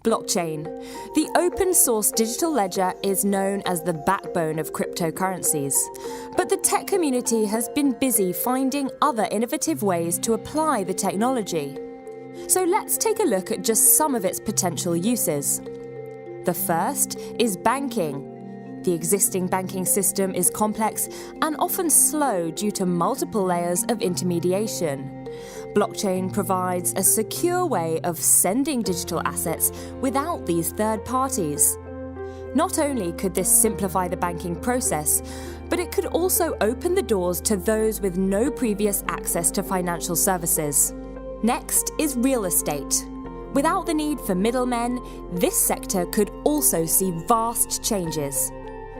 Blockchain. The open-source digital ledger is known as the backbone of cryptocurrencies. But the tech community has been busy finding other innovative ways to apply the technology. So let's take a look at just some of its potential uses. The first is banking. The existing banking system is complex and often slow due to multiple layers of intermediation. Blockchain provides a secure way of sending digital assets without these third parties. Not only could this simplify the banking process, but it could also open the doors to those with no previous access to financial services. Next is real estate. Without the need for middlemen, this sector could also see vast changes.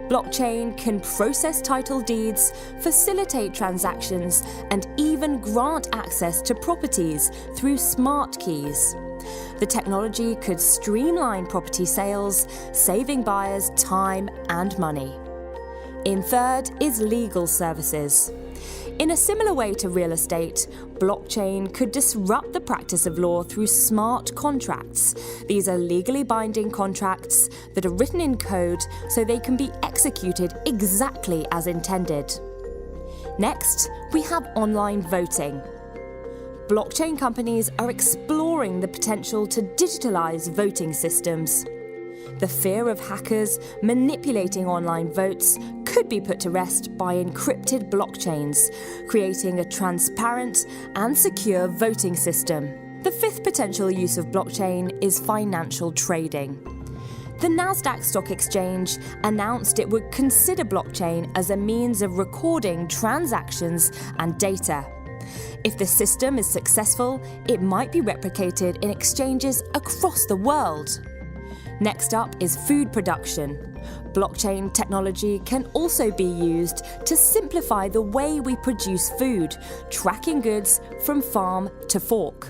Blockchain can process title deeds, facilitate transactions, and even grant access to properties through smart keys. The technology could streamline property sales, saving buyers time and money. In third is legal services. In a similar way to real estate, blockchain could disrupt the practice of law through smart contracts. These are legally binding contracts that are written in code so they can be executed exactly as intended. Next, we have online voting. Blockchain companies are exploring the potential to digitalize voting systems. The fear of hackers manipulating online votes could be put to rest by encrypted blockchains, creating a transparent and secure voting system. The fifth potential use of blockchain is financial trading. The Nasdaq Stock Exchange announced it would consider blockchain as a means of recording transactions and data. If the system is successful, it might be replicated in exchanges across the world. Next up is food production. Blockchain technology can also be used to simplify the way we produce food, tracking goods from farm to fork.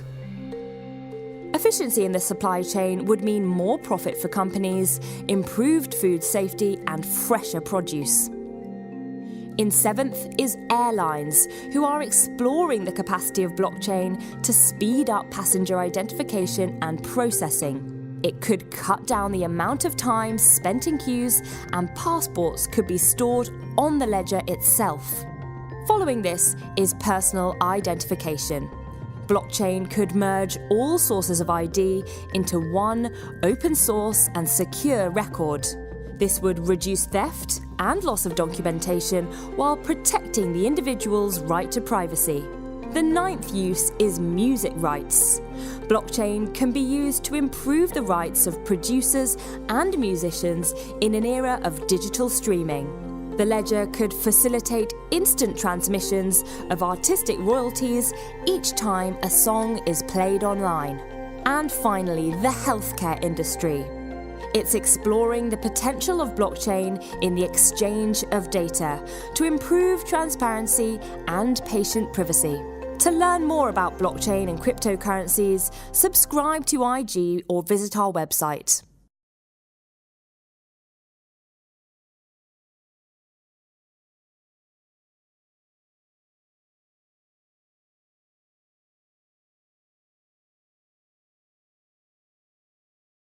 Efficiency in the supply chain would mean more profit for companies, improved food safety, and fresher produce. In seventh is airlines, who are exploring the capacity of blockchain to speed up passenger identification and processing. It could cut down the amount of time spent in queues, and passports could be stored on the ledger itself. Following this is personal identification. Blockchain could merge all sources of ID into one open source and secure record. This would reduce theft and loss of documentation while protecting the individual's right to privacy. The ninth use is music rights. Blockchain can be used to improve the rights of producers and musicians in an era of digital streaming. The ledger could facilitate instant transmissions of artistic royalties each time a song is played online. And finally, the healthcare industry. It's exploring the potential of blockchain in the exchange of data to improve transparency and patient privacy. To learn more about blockchain and cryptocurrencies, subscribe to IG or visit our website.